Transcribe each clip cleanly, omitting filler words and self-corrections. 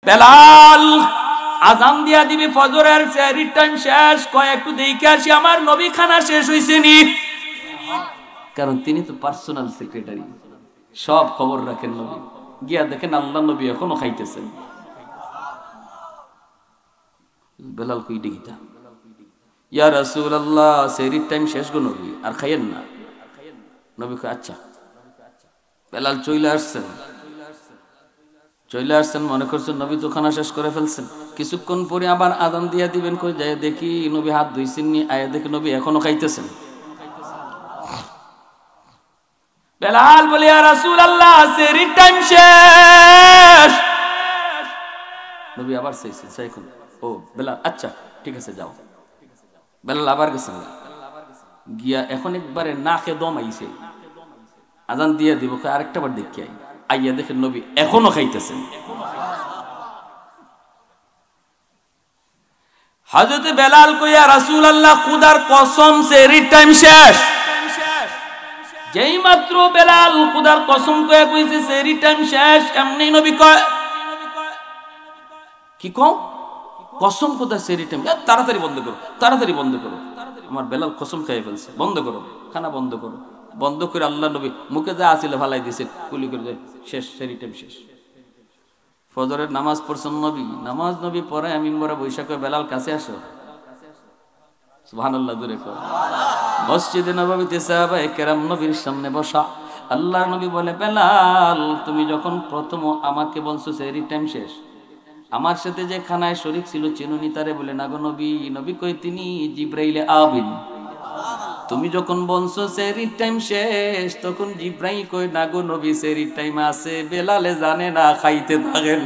বেলাল আজান দিয়া দিবি ফজরের, সেহরির টাইম শেষ, কয় একটু দেখে আসি আমার নবী খানা শেষ হইছে নি। কারণ তিনি তো পার্সোনাল সেক্রেটারি, সব খবর রাখেন নবী। গিয়া দেখেন আল্লাহ নবী এখনো খাইতেছেন। বেলাল কই ডিগিটা, ইয়া রাসূলুল্লাহ সেহরির টাইম শেষ গো নবী, আর খাইয়েন না। নবী কয় আচ্ছা। বেলাল চলে আসছেন, মনে করছেন নবী তো খানা শেষ করে ফেলছেন। কিছুক্ষণ পরে আবার আজান দিয়া দিবেন, কই যায় দেখি নবী হাত ধুইছেন নি, আয়া দেখি নবী এখনো খাইতেছেন। বেলাল বলে ইয়া রাসূলুল্লাহ সেহরির টাইম শেষ। নবী আবার চাইছেন, ও বেলাল আচ্ছা ঠিক আছে যাও। বেলাল আবার গেছেন, গিয়া এখন একবারে নাকে দম আইছে, আজান দিয়ে দিব, আরেকটা বার দেখি আইয়া দেখেন নবী এখনো খাইতেছেন। হযরত বেলাল কইয়া রাসূলুল্লাহ খুদার কসম সেহরির টাইম শেষ। যেই মাত্র বেলাল খুদার কসম কইয়া কইছে সেহরির টাইম শেষ, এমনি নবী কয় কি কও কসম খোদা সেহরির টাইম, তাড়াতাড়ি বন্ধ করো, তাড়াতাড়ি বন্ধ করো। আমার বেলাল কসম খাইয়ে ফেলছে, বন্ধ করো, খানা বন্ধ করো। বন্ধ করে আল্লাহ নবী মুখে যা আছিল ফালাই দিয়েছে, কুলি করে শেষ, সেহরির টাইম শেষ। ফজরের নামাজ পড়ছেন নবী, নামাজ নবী পরে মিম্বরে বৈশাখে বেলাল কাছে আসো, সুবহানাল্লাহ জোরে কর। মসজিদে নববীতে সাহাবায়ে কেরাম নবীর সামনে বসা, আল্লাহর নবী বলে বেলাল তুমি যখন প্রথম আমাকে বলছো সেহরির টাইম শেষ, আমার সাথে যে খানায় শরীক ছিল চিনুনি তারে? বলে না গো নবী। নবী কই তিনি জিব্রাইলে আবিন। তুমি যখন বলছো সেহরির টাইম শেষ, তখন জিব্রাইল কই না গো নবী সেহরির টাইম আছে, বেলালে জানে না, খাইতে থাকেন।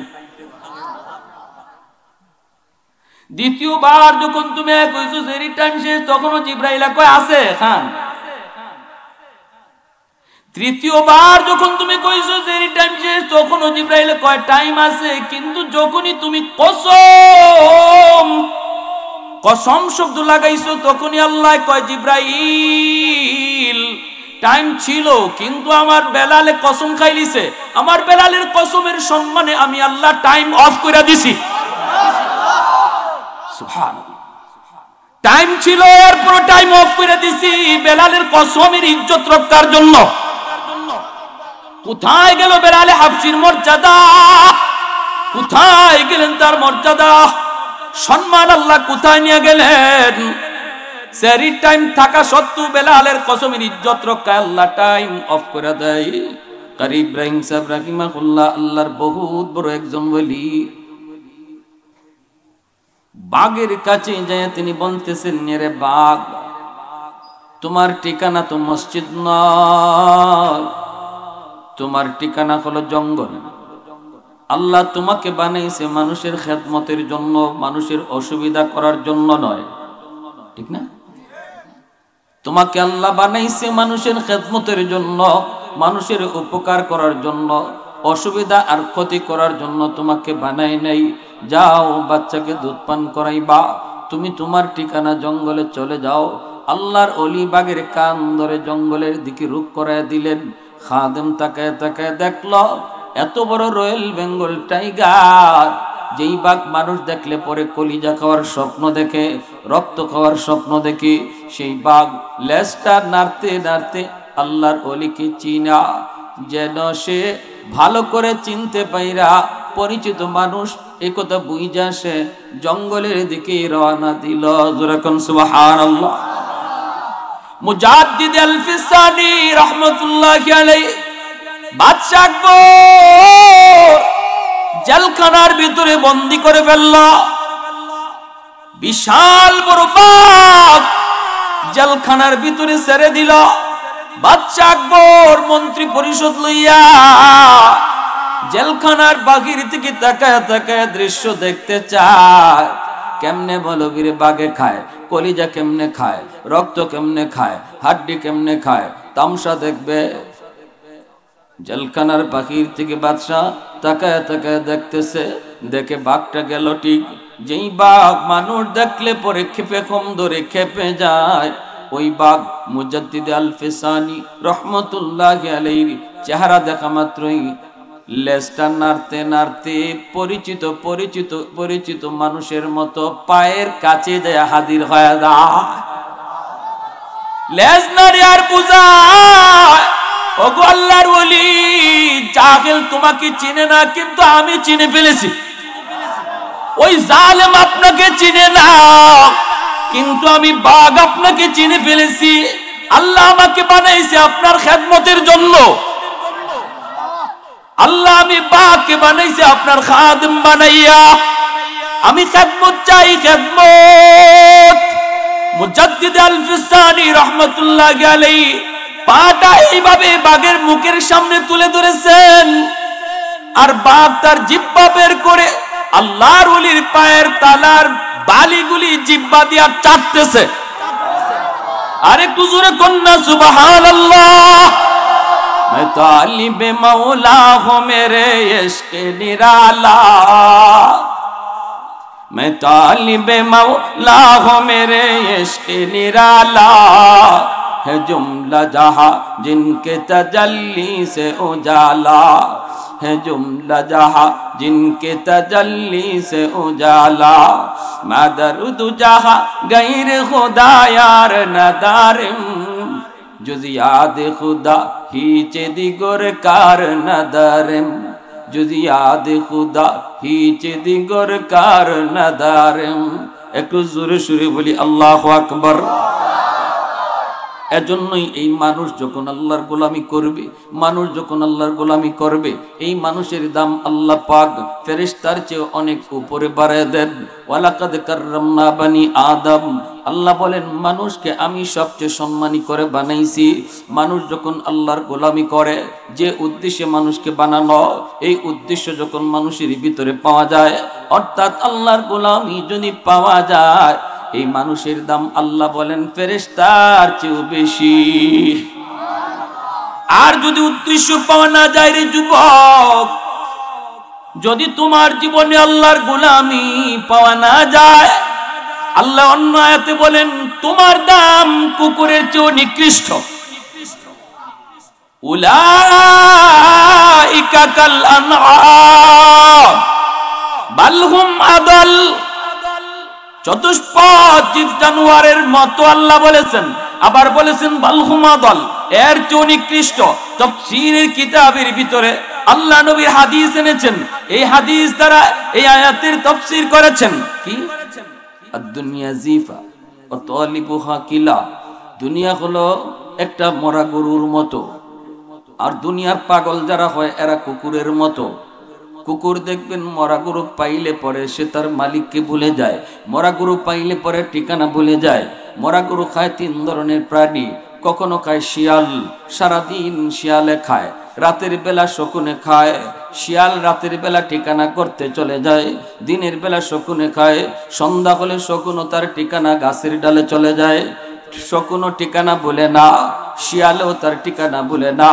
দ্বিতীয়বার যখন তুমি কইছো সেহরির টাইম শেষ, তখনও জিব্রাইল কই আছে খান। তৃতীয়বার যখন তুমি কইছো সেহরির টাইম শেষ, তখনও জিব্রাইল কয় টাইম আছে। কিন্তু যখনই তুমি কসম শব্দ লাগাইছো, তখনই আল্লাহ কয় জিব্রাইল টাইম ছিল, কিন্তু আমার বেলালে কসম খাইলিছে, আমার বেলালের কসমের সম্মানে আমি আল্লাহ টাইম অফ করে দিছি। সুবহানাল্লাহ, টাইম ছিল এরপর টাইম অফ করে দিছি বেলালের কসমের ইজ্জত রক্ষার জন্য। কোথায় গেল বেলালে হাবশির মর্যাদা? কোথায় গেলেন তার মর্যাদা, সম্মান? আল্লাহ কোথায় নিয়ে গেলেন? সেহরির টাইম থাকা সত্ত্বেও বেলালের কসমের ইজ্জত রক্ষায় আল্লাহ টাইম অফ করে দেয়। কারি ইব্রাহিম সাহেব রাহিমাহুল্লাহ আল্লাহর বহুত বড় একজন ওলি, বাঘের কাছে যায় তিনি বলতেছেন, রে বাঘ তোমার ঠিকানা তো মসজিদ নয়, তোমার ঠিকানা হলো জঙ্গল। আল্লাহ তোমাকে বানাইছে মানুষের খেদমতের জন্য, মানুষের অসুবিধা করার জন্য নয়, ঠিক না? তোমাকে আল্লাহ বানাইছে মানুষের খেদমতের জন্য, মানুষের উপকার করার জন্য, অসুবিধা আর ক্ষতি করার জন্য তোমাকে বানাই নাই। যাও বাচ্চাকে দুধ পান করাইবা, তুমি তোমার ঠিকানা জঙ্গলে চলে যাও। আল্লাহর ওলি বাঘের কান ধরে জঙ্গলের দিকে রুখ করায় দিলেন। খাদেম তাকায় তাকায় দেখলো এত বড় রয়্যাল বেঙ্গল টাইগার, যেই বাঘ মানুষ দেখলে পরে কলিজা খাওয়ার স্বপ্ন দেখে, রক্ত খাওয়ার স্বপ্ন দেখে, সেই বাঘ লেজটা নাড়তে নাড়তে আল্লাহর ওলিকে চিনা, যেন সে ভালো করে চিনতে পাইরা পরিচিত মানুষ এই কথা বুঝা সে জঙ্গলের দিকে রওনা দিল। যখন সুবহানাল্লাহ। মুজাদ্দিদ আল-ফিসানি রাহমাতুল্লাহি আলাইহি বাদশা আকবর জেলখানার ভিতরে বন্দী করে ফেলল। বিশাল বড় বাঘ জেলখানার ভিতরে ছেড়ে দিল। বাদশা আকবর মন্ত্রী পরিষদ লইয়া জেলখানার বাহির থেকে তাকায় তাকায় দৃশ্য দেখতে চায়। কেমনে বলো বীরে বাঘে খায়, কলিজা কেমনে খায়, রক্ত কেমনে খায়, হাড্ডি কেমনে খায়, তামসা দেখবে। জেলখানার বাহির থেকে বাদশাহ তাকায় তাকায় দেখতেছে, দেখে বাঘটা গেল ঠিক। যেই বাঘ মানুষ দেখলে পরে খেপে কম ধরে খেপে যায়, ওই বাঘ মুজাদ্দিদ আল-ফিসানি রহমতুল্লাহি আলাইহি চেহারা দেখা মাত্রই লেজটা নাড়তে নাড়তে পরিচিত পরিচিত পরিচিত মানুষের মতো পায়ের কাছে যায় হাজির হয়ে যায়। লেজ নাড়ে আর বুঝায়, ওগো আল্লাহর ওলি, জাহেল তোমাকে চিনে না, কিন্তু আমি চিনে ফেলেছি। ওই জালেম আপনাকে চিনে না, কিন্তু আমি বাঘ আপনাকে চিনে ফেলেছি। আল্লাহ আমাকে বানাইছে আপনার খেদমতের জন্য। আল্লাহ আমি বাঘকে বানাইছে আপনার খাদেম বানাইয়া। আমি খেদমত চাই, খেদমত। মুজাদ্দিদ আল-ফিসানি রাহমাতুল্লাহ আলাইহি পাটা এইভাবে বাঘের মুখের সামনে তুলে ধরেছেন, আর বাঘ তার জিহ্বা বের করে আল্লাহর ওলির পায়ের তালার বালিগুলি জিহ্বা দিয়া চাটতেছে। আরেকটু জোরে কন্যা সুবহানাল্লাহ। मैं तालिब मौला हूँ मेरे इश्क निराला, मैं तालिब मौला हूँ मेरे इश्क निराला, है जुमला जहाँ जिनके तजल्ली से उजाला, है जुमला जहाँ जिनके तजल्ली से उजाला, मैं दर्द जहाँ गैर खुदा यार नदारिम, जुज़ याद खुदा हीचे दिगोर कार नदारिम, जुज़ याद खुदा हीचे दिगोर कार नदारिम। একটু জোরে সুরে বলি আল্লাহু আকবার। এজন্যই এই মানুষ যখন আল্লাহর গোলামি করবে, মানুষ যখন আল্লাহর গোলামি করবে, এই মানুষের দাম আল্লাহ পাক ফেরেশতার চেয়ে অনেক উপরে বাড়ায় দেন। ওয়ালাকাদ কাররামনা বানি আদম, আল্লাহ বলেন মানুষকে আমি সবচেয়ে সম্মানী করে বানাইছি। মানুষ যখন আল্লাহর গোলামি করে, যে উদ্দেশ্যে মানুষকে বানানো, এই উদ্দেশ্য যখন মানুষের ভিতরে পাওয়া যায়, অর্থাৎ আল্লাহর গোলামি যদি পাওয়া যায়, এই মানুষের দাম আল্লাহ বলেন ফেরেশতার চেয়েও বেশি। আর যদি উদ্দেশ্য পাওয়া না যায় রে যুবক, যদি তোমার জীবনে আল্লাহর গোলামি পাওয়া না যায়, আল্লাহ অন্য আয়াতে বলেন তোমার দাম কুকুরের চেয়েও নিকৃষ্ট। উলাইকা কাল আনআম বাল হুম আদাল, চতুষ্পদ জীব জানোয়ারের মতো আল্লাহ বলেছেন। আবার বলেছেন বালহুম আদাল, এর চেয়ে নিকৃষ্ট। তাফসীরের কিতাবের ভিতরে আল্লাহ নবী হাদিস এনেছেন, এই হাদিস দ্বারা এই আয়াতের তাফসীর করেছেন কি, আদ-দুনিয়া জিফা ওয়া তালিবুহা কিলা, দুনিয়া হলো একটা মরা গরুর মতো, আর দুনিয়ার পাগল যারা হয় এরা কুকুরের মতো। কুকুর দেখবেন মরা গরু পাইলে পরে সে তার মালিককে ভুলে যায়, মরা গরু পাইলে পরে ঠিকানা ভুলে যায়। মরা গরু খায় তিন ধরনের প্রাণী, কখনো খায় শিয়াল, সারাদিন শিয়ালে খায়, রাতের বেলা শকুনে খায়। শিয়াল রাতের বেলা ঠিকানা করতে চলে যায়, দিনের বেলা শকুনে খায়, সন্ধ্যা হলে শকুনও তার ঠিকানা গাছের ডালে চলে যায়। শকুনও ঠিকানা ভুলে না, শিয়ালেও তার ঠিকানা ভুলে না।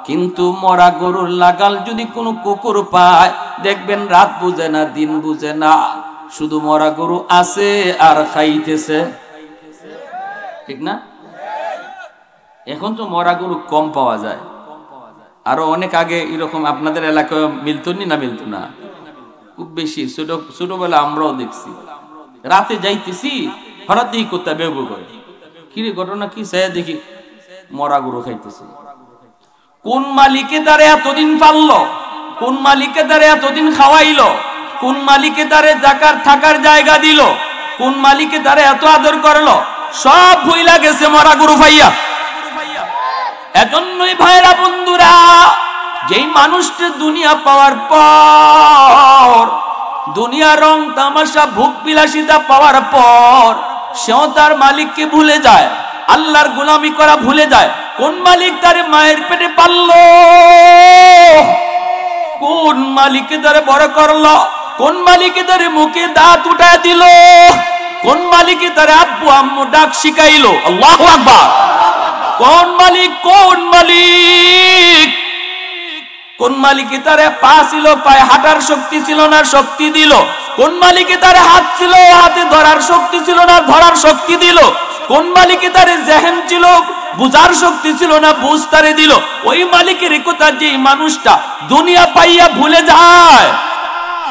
কিন্তু মরা গরুর লাগাল যদি কোনো কুকুর পায়, দেখবেন রাত বুঝে না, দিন বুঝে না, শুধু মরা গরু আছে আর খাইতেছে, ঠিক না? এখন তো মরা গরু কম পাওয়া যায়, আরো অনেক আগে এরকম আপনাদের এলাকায় মিলতো না, মিলতো না, খুব বেশি। ছোটবেলা আমরাও দেখছি, রাতে যাইতেছি হঠাৎ দেখি কোথায় বেবু করে, কিরে ঘটনা কি, সে দেখি মরা গরু খাইতেছে। কোন মালিকে তারে এতদিন পাললো, কোন মালিকে তারে এতদিন খাওয়াইলো, কোন মালিকে তারে জাকার থাকার জায়গা দিল, কোন মালিকে তারে এত আদর করলো, সব ভুইলা গেছে মরা গরু ভাইয়া। এজন্যই ভাইরা বন্ধুরা, যেই মানুষটা দুনিয়া পাওয়ার পর, দুনিয়া রং তামাশা ভোগ বিলাসিতা পাওয়ার পর, সেও তার মালিককে ভুলে যায়, আল্লাহর গোলামি করা ভুলে যায়। কোন মালিক তারে মায়ের পেটে পাললো, কোন মালিকে তারে বড় করলো, কোন মালিকে তারে মুখে দাঁত উঠায় দিল, কোন মালিকে তারে আব্বু আম্মু ডাক শিখাইলো, আল্লাহু আকবার। কোন মালিক, কোন মালিক, কোন মালিকে তারে পা ছিল, পায়ে হাঁটার শক্তি ছিল না, শক্তি দিল। কোন মালিকে তারে হাত ছিল, হাতে ধরার শক্তি ছিল না, ধরার শক্তি দিল। কোন মালিকে তারে জেহেন ছিল, বুঝার শক্তি ছিল না, বুঝ তারে দিল। ওই মালিকের কথা যে মানুষটা দুনিয়া পাইয়া ভুলে যায়,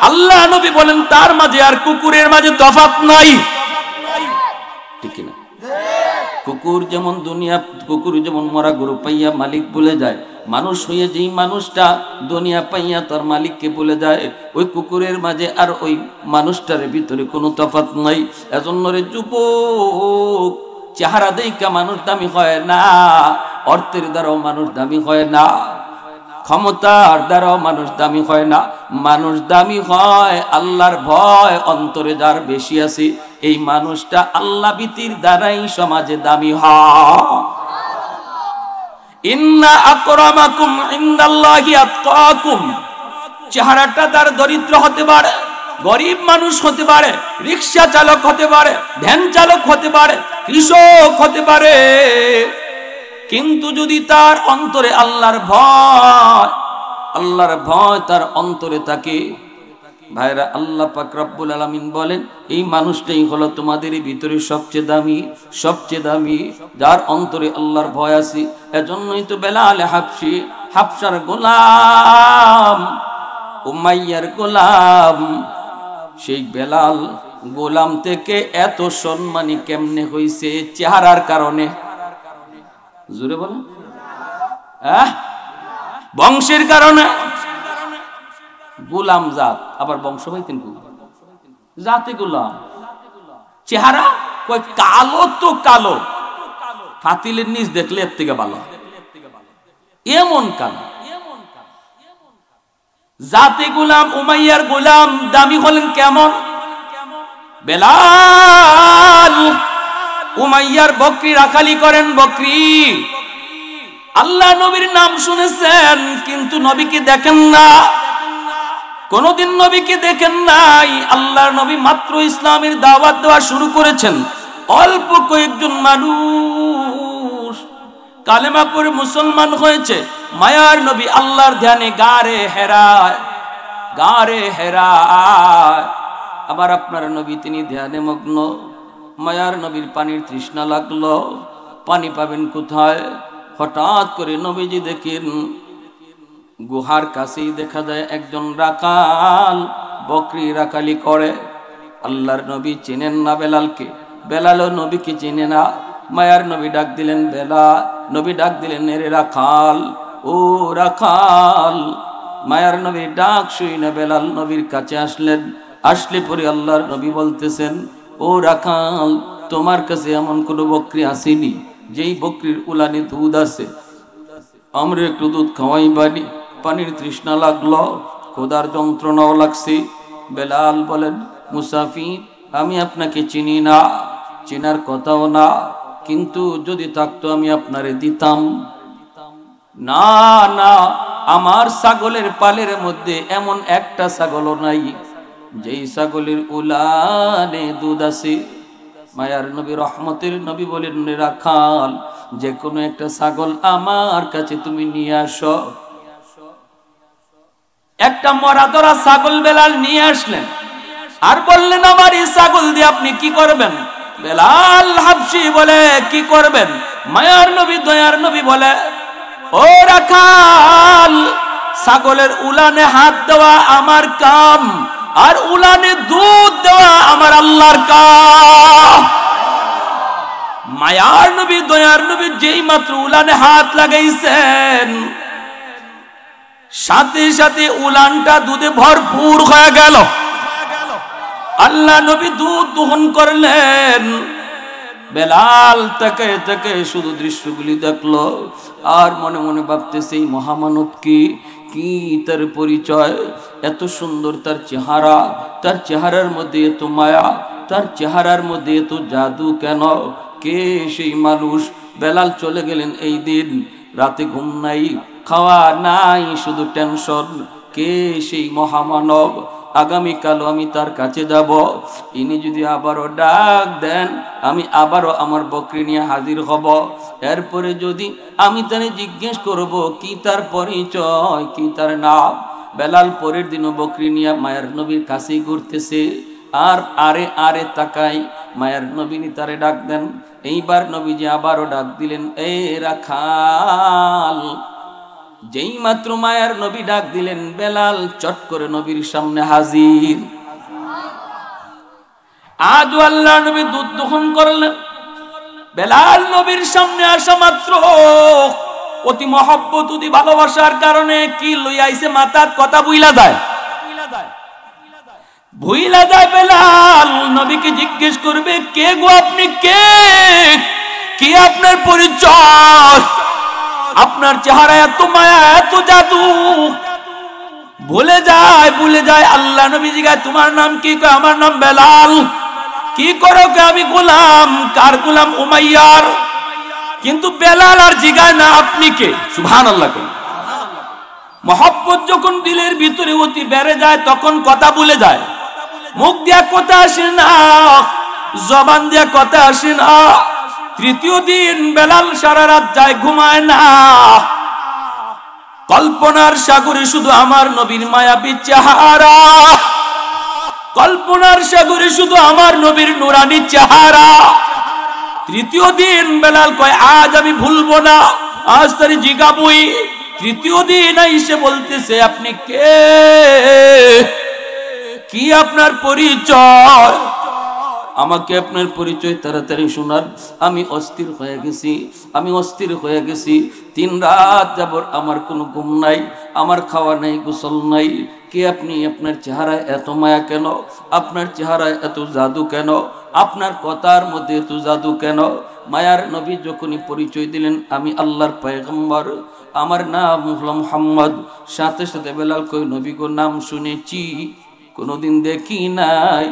আল্লাহ নবী বলেন তার মাঝে আর কুকুরের মাঝে তফাৎ নাই। ঠিক না? কুকুর যেমন কুকুর যেমন মরা গরু পাইয়া মালিক ভুলে যায়, মানুষ হয়ে যেই মানুষটা দুনিয়া পাইয়া তার মালিককে ভুলে যায়, ওই কুকুরের মাঝে আর ওই মানুষটার ভিতরে কোনো তফাৎ নাই। এজন্য রে যুবক, চেহারা দেখা মানুষ দামি হয় না, অর্থের দ্বারাও মানুষ দামি হয় না, ক্ষমতার দ্বারাও মানুষ দামি হয় না। মানুষ দামি হয় আল্লাহর ভয় অন্তরে যার বেশি আছে, এই মানুষটা আল্লাহ ভীতির দ্বারাই সমাজে দামি হয়। ইন্না আকরামাকুম ইনদাল্লাহি আতকাকুম। চেহারাটা তার দরিদ্র হতে পারে, গরিব মানুষ হতে পারে, রিক্সা চালক হতে পারে, ভ্যান চালক হতে পারে, কৃষক হতে পারে, কিন্তু যদি তার অন্তরে আল্লাহর ভয় তার অন্তরে থাকে, ভাইরা, আল্লাহ পাক রব্বুল আলামিন বলেন এই মানুষটাই হলো তোমাদের ভিতরে সবচেয়ে দামি যার অন্তরে আল্লাহর ভয় আছে। এজন্যই তো বেলাল হাবশার গোলাম, উমাইয়ার গোলাম, সেই বেলাল গোলাম থেকে এত সম্মানী কেমনে হইছে? চেহারার কারণে। জোরে বলেন, বংশের কারণে। গোলাম জাত, আবার বংশ পাইতেন জাতে গোলাম। চেহারা কয় কালো তো কালো, ফাতিলের নিচ দেখলে এর থেকে ভালো, এমন কালো। জাতে গোলাম, উমাইয়ার গোলাম দামি হলেন কেমন? বেলাল উমাইয়ার বকরি রাখালি করেন, বকরি। আল্লাহ নবীর নাম শুনেছেন কিন্তু নবীকে দেখেন না, কোনদিন নবীকে দেখেন নাই। আল্লাহর নবী মাত্র ইসলামের দাওয়াত দেওয়া শুরু করেছেন, অল্প কয়েকজন মানুষ কালেমা পড়ে মুসলমান হয়েছে। মায়ার নবী আল্লাহর ধ্যানে গারে হেরায়। আবার আপনার নবী তিনি ধ্যানে মগ্ন। মায়ার নবীর পানির তৃষ্ণা লাগলো, পানি পাবেন কোথায়? হঠাৎ করে নবীজি দেখেন গুহার কাছেই দেখা যায় একজন রাখাল বকরি রাখালি করে। আল্লাহর নবী চেনেন না বেলালকে, বেলালও নবীকে চেনে না। মায়ার নবী ডাক দিলেন বেলাল, নবী ডাক দিলেন এরে রাখাল, ও রাখাল। মায়ার নবী ডাক শুই না বেলাল নবীর কাছে আসলেন। আসলে পরে আল্লাহর নবী বলতেছেন, ও রাখাল, তোমার কাছে এমন কোনো বকরি আসেনি যেই বকরির উলানে দুধ আছে? আমরা একটু দুধ খাওয়াই বানি, পানির তৃষ্ণা লাগলো, খোদার যন্ত্রণাও লাগছে। বেলাল বলেন, মুসাফির, আমি আপনাকে চিনি না, চেনার কথাও না, কিন্তু যদি থাকতো আমি আপনারে দিতাম। না না, আমার ছাগলের পালের মধ্যে এমন একটা ছাগলও নাই যেই ছাগলের উলানে দুধ আছে। মায়ার নবী রহমতের নবী বলেন, রাখাল, যে কোনো একটা ছাগল আমার কাছে তুমি নিয়ে আসো। একটা মরা ধরা ছাগল বেলাল নিয়ে আসলেন, আর বললেন, আমার এই ছাগল দিয়ে আপনি কি করবেন? বেলাল হাবশি বলে, কি করবেন? মায়ার নবী দয়ার নবী বলে, ও রাখাল, ছাগলের উলানে হাত দেওয়া আমার কাম, আর উলানে দুধ দেওয়া আমার আল্লাহর কাম। মায়ার নবী দয়ার নবী যেই মাত্র উলানে হাত লাগাইছেন, সাথে সাথে উলানটা দুধে ভরপুর হয়ে গেল। আল্লাহ নবী দুধ দহন করলেন। বেলাল তাকে তাকে শুধু দৃশ্যগুলি দেখলো, আর মনে মনে ভাবতেছে এই মহামানব কি তার পরিচয়, এত সুন্দর তার চেহারা, তার চেহারার মধ্যে এত মায়া, তার চেহারার মধ্যে এত জাদু কেন? কে সেই মানুষ? বেলাল চলে গেলেন এই দিন, রাতে ঘুম নাই, খাওয়া নাই, শুধু টেনশন। কে সেই মহামানব? আগামীকালও আমি তার কাছে যাব, ইনি যদি আবারও ডাক দেন, আমি আবারও আমার বকরি নিয়ে হাজির হব। এরপরে যদি আমি তারে জিজ্ঞেস করব কি তার পরিচয়, কি তার নাম। বেলাল পরের দিনও বকরি নিয়ে মায়ের নবীর কাছেই ঘুরতেছে, আর আরে তাকাই মায়ার নবীনি তারে ডাক দেন। এইবার নবীজি আবারও ডাক দিলেন, এ রাখাল। যেই মাত্র মায়ার নবী ডাক দিলেন, বেলাল চট করে নবীর সামনে হাজির। আজ আল্লাহ নবী দুধ দহন করলেন। বেলাল নবীর সামনে আসা মাত্র অতি মহব্বত অতি ভালোবাসার কারণে কি লইয়া আইছে মাথার কথা ভুইলা যায়। বেলাল নবীকে জিজ্ঞেস করবে, কে গো আপনি, কে, কি আপনার পরিচয়? আপনার চেহারা এত মায়া এত জাদু। ভুলে যায় আল্লাহ নবী জিজ্ঞাসা, তোমার নাম কি? কয় আমার নাম বেলাল। কি করো? আমি গোলাম। কার গোলাম? উমাইয়ার। কিন্তু বেলাল আর জিগায় না আপনি কে। সুবহানাল্লাহ। মহব্বত যখন দিলের ভিতরে অতি বেড়ে যায় তখন কথা ভুলে যায়। মুখ দিয়া কথা আসে না, জবান দিয়া কথা আসে না। তৃতীয় দিন বেলাল সারা রাত যায়, ঘুমায় না। কল্পনার সাগরে শুধু আমার নবীর মায়াবী চেহারা, কল্পনার সাগরে শুধু আমার নবীর নুরানি চেহারা। তৃতীয় দিন বেলাল কয়, আজ আমি ভুলবো না, আজ তারি জিগাবই। তৃতীয় দিন এসে বলতেছে, আপনি কে, কি আপনার পরিচয়? আমাকে আপনার পরিচয় তাড়াতাড়ি শোনান। আমি অস্থির হয়ে গেছি। 3 রাত যাবত আমার কোনো ঘুম নাই, আমার খাওয়া নাই, গোসল নাই। কে আপনি? আপনার চেহারায় এত মায়া কেন? আপনার চেহারায় এত জাদু কেন? আপনার কথার মধ্যে এত জাদু কেন? মায়ার নবী যখনই পরিচয় দিলেন, আমি আল্লাহর পয়গম্বর, আমার নাম হলো মুহাম্মদ, সাথে সাথে বেলাল কই, নবী গো নাম শুনেছি, কোনোদিন দেখি নাই,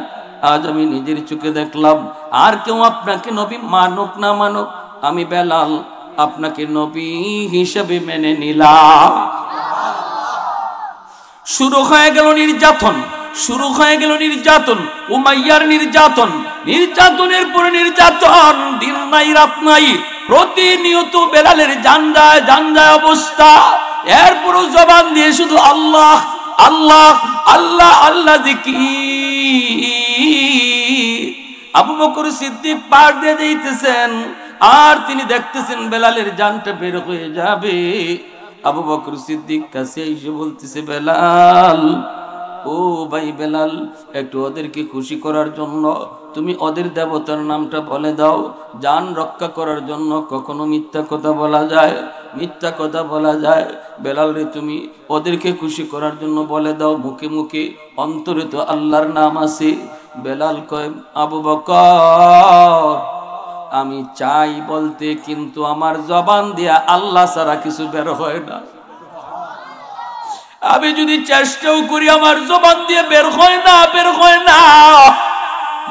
আজ আমি নিজের চোখে দেখলাম। আর কেউ আপনাকে নবী মানুক না মানুক, আমি বেলাল আপনাকে নবী হিসেবে মেনে নিলাম। শুরু হয়ে গেল নির্যাতন, উমাইয়ার নির্যাতনের পরে নির্যাতন, দিন নাই রাত নাই, প্রতিনিয়ত বেলালের জান যায় অবস্থা। এরপরও জবান দিয়ে শুধু আল্লাহ আল্লাহ আল্লাহ আল্লাহ জিকির। আবু বকর সিদ্দিক পার দিয়ে যাইতেছেন, আর তিনি দেখতেছেন বেলালের জানটা বের হয়ে যাবে। আবু বকর সিদ্দিক কাছে এসে বলতেছে, বেলাল, ও ভাই বেলাল, একটু ওদেরকে খুশি করার জন্য তুমি ওদের দেবতার নামটা বলে দাও। জান রক্ষা করার জন্য কখনো মিথ্যা কথা বলা যায়। বেলাল রে, তুমি ওদেরকে খুশি করার জন্য বলে দাও, মুখে মুখে, অন্তরে তো আল্লাহর নাম আছে। বেলাল কয়, আবু বকর, আমি চাই বলতে, কিন্তু আমার জবান দিয়া আল্লাহ ছাড়া কিছু বের হয় না। আমি যদি চেষ্টাও করি আমার জবান দিয়ে বের হয় না।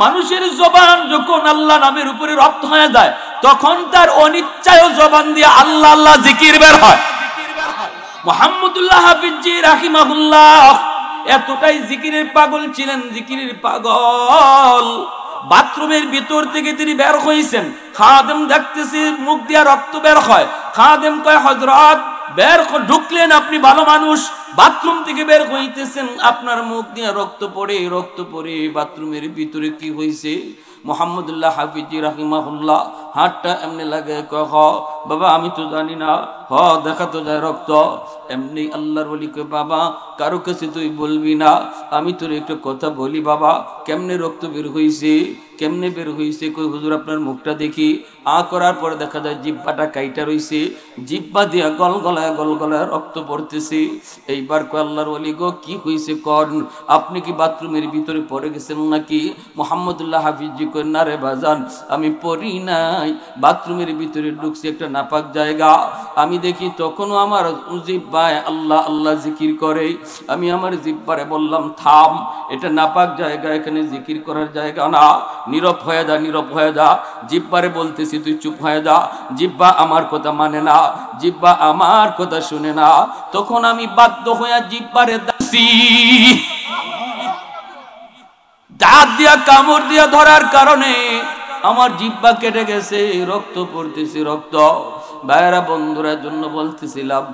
মানুষের জবান যখন আল্লাহ নামের উপরে রপ্ত হয়ে যায়, তখন তার অনিচ্ছায় জবান দিয়ে আল্লাহ আল্লাহ জিকির বের হয়। মুহাম্মদুল্লাহ হাফিজি রাহিমাহুল্লাহ এতটাই জিকিরের পাগল ছিলেন, বাথরুমের ভিতর থেকে তিনি বের হয়েছেন, খাদেম দেখতেছি মুখ দিয়া রক্ত বের হয়। খাদেম কয়, হযরত ঢুকলেন, আপনি ভালো মানুষ, বাথরুম থেকে বের হইতেছেন, আপনার মুখ দিয়ে রক্ত পড়ে বাথরুমের ভিতরে কি হয়েছে? মুহাম্মদুল্লাহ হাফিজি রাহিমাহুল্লাহ হাতটা এমনি লাগে, কহ বাবা আমি তো জানি না, দেখা তো যায় রক্ত। এমনি আল্লাহর ওলি কয়, বাবা কারো কাছে তুই বলবি না, আমি তোর একটু কথা বলি বাবা, কেমনে রক্ত বের হয়েছে? কই হুজুর আপনার মুখটা দেখি। করার পরে দেখা যায় জিহ্বাটা কাইটা রইছে, জিহ্বা দিয়া গলগলায় রক্ত পড়তেছে। এইবার কয়, আল্লাহর ওলি গো কি হয়েছে কন, আপনি কি বাথরুমের ভিতরে পড়ে গেছেন নাকি? মুহাম্মদুল্লাহ হাফিজি কই, না রে বাজান, আমি পড়ি নাই, বাথরুমের ভিতরে ঢুকছি একটা নাপাক জায়গা, আমি দেখি তখনও আমার জিহ্বায় আল্লাহ আল্লাহ জিকির করে। আমি আমার জিহ্বারে বললাম, থাম, এটা নাপাক জায়গা, এখানে জিকির করার জায়গা না, নীরব হয়ে যা। জিহ্বারে বলতেছি তুই চুপ হয়ে যা। জিহ্বা আমার কথা মানে না, জিহ্বা আমার কথা শুনে না। তখন আমি বাধ্য হয়ে জিহ্বারে দাঁত দিয়া কামড় দিয়া ধরার কারণে আমার জিহ্বা কেটে গেছে, রক্ত পড়তেছে, রক্ত। ভাইরা বন্ধুরা জন্য বলতেছিলাম,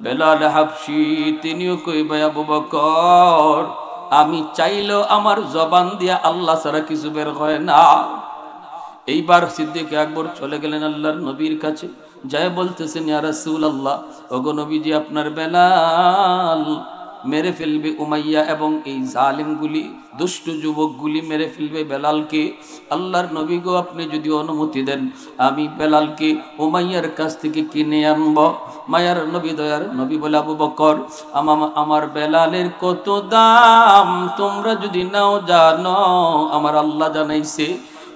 বেলাল হাবশি তিনিও কই, ভাই আবু বকর আমি চাইলেও আমার জবান দিয়া আল্লাহ ছাড়া কিছু বের হয় না। এইবার সিদ্দিক আকবর চলে গেলেন আল্লাহর নবীর কাছে, যায় বলতেছেন, ইয়া রাসূলুল্লাহ, ওগো নবীজি, আপনার বেলাল মেরে ফেলবে উমাইয়া এবং এই জালিমগুলি, দুষ্ট যুবকগুলি মেরে ফেলবে বেলালকে। আল্লাহর নবী গো, আপনি যদি অনুমতি দেন আমি বেলালকে উমাইয়ার কাছ থেকে কিনে আনব। মায়ার নবী, দয়ার নবী বলে, আবু বকর, আমার বেলালের কত দাম তোমরা যদি নাও জানো, আমার আল্লাহ জানাইছে।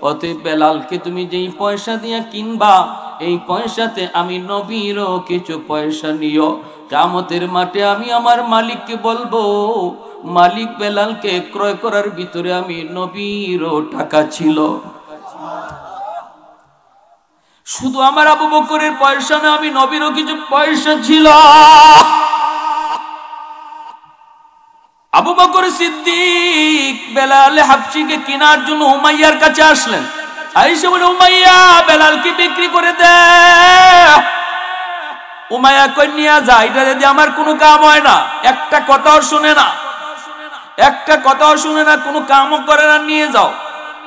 অতএব বেলালকে তুমি যেই পয়সা দিয়ে কিনবা, এই পয়সাতে আমি নবীরও কিছু পয়সা নিও। কিয়ামতের মাঠে আমি আমার মালিককে বলবো, মালিক বেলালকে ক্রয় করার ভিতরে আমি নবীরও টাকা ছিল। শুধু আমার আবু বকরের পয়সা না, আমি নবীরও কিছু পয়সা ছিল। আবু বকর সিদ্দিক বেলাল হাবশিকে কেনার জন্য উমাইয়ার কাছে আসলেন। আয়েশা বলে, উমাইয়া, বেলালকে বিক্রি করে দে। উমাইয়া কই, নিয়ে যা, এটা যদি আমার কোনো কাম হয় না, একটা কথাও শুনে না, একটা কথাও শুনে না, কোনো কামও করে না, নিয়ে যাও।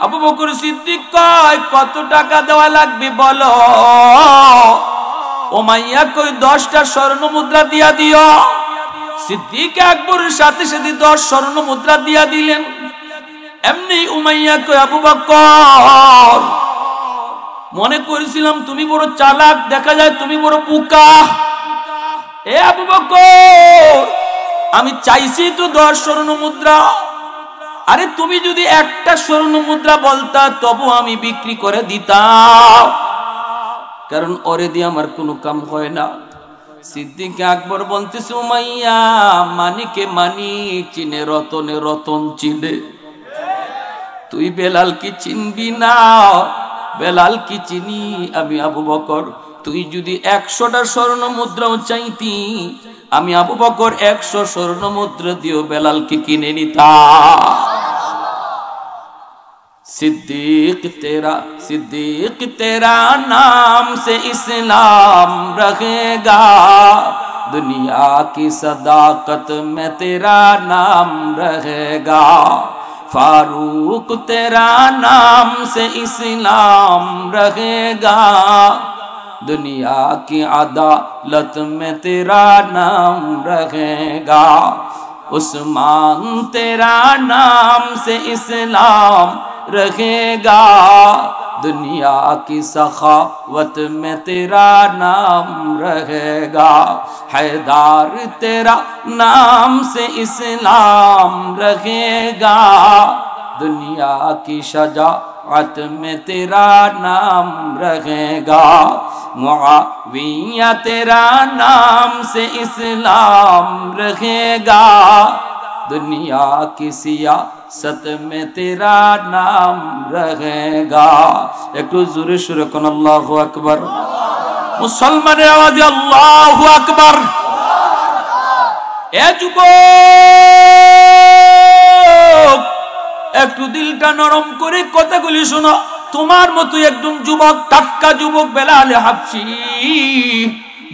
আবু বকর সিদ্দিক কয়, কত টাকা দেওয়া লাগবে বলো। উমাইয়া কই, 10টা স্বর্ণ মুদ্রা দিয়া দিও। সিদ্দিক আকবরের সাথে সাথে 10 স্বর্ণ মুদ্রা দিয়া দিলেন। এমনি উমাইয়া কই, আবু বকর, মনে করেছিলাম তুমি বড় চালাক, দেখা যায় তুমি বড় বোকা। এ আবু বকর, আমি চাইছি তো 10 স্বর্ণ মুদ্রা। আরে তুমি যদি একটা স্বর্ণ মুদ্রা বলতা তবু আমি বিক্রি করে দিতাম, কারণ ওরে দিয়ে আমার কোনো কাম হয় না। সিদ্দিক আকবর বলতেছে, উমাইয়া, মানিকে মানিক চিনে, রতনে রতন চিনে, তুই বেলাল কি চিনবি না? বেলাল কি চিনি আমি আবু বকর? তুই যদি 100টা স্বর্ণ মুদ্রাও চাইতি, আমি আবু বকর 100 স্বর্ণ মুদ্রা দিও বেলালকে কিনে নিতাম। सिद्दीक तेरा नाम से इस्लाम रहेगा, दुनिया की सदाकत में तेरा नाम रहेगा। फारूक तेरा नाम से इस्लाम रहेगा, दुनिया की अदालत में तेरा नाम रहेगा। उस्मान तेरा नाम से इस्लाम रहेगा, दुनिया की सखावत में तेरा नाम रहेगा। हैदर तेरा नाम से इस्लाम रहेगा, दुनिया की शजाअत में तेरा नाम रहेगा। मुआविया तेरा नाम से इस्लाम रहेगा, दुनिया की सियासत में तेरा नाम रहेगा। একটু জোরে সুরে কোন আল্লাহু আকবার। মুসলমানের আওয়াজে আল্লাহু আকবার। এ যুবক, একটু দিলটা নরম করে কথাগুলি শোনো। তোমার মতো একজন যুবক, টাটকা যুবক বেলাল হাবশী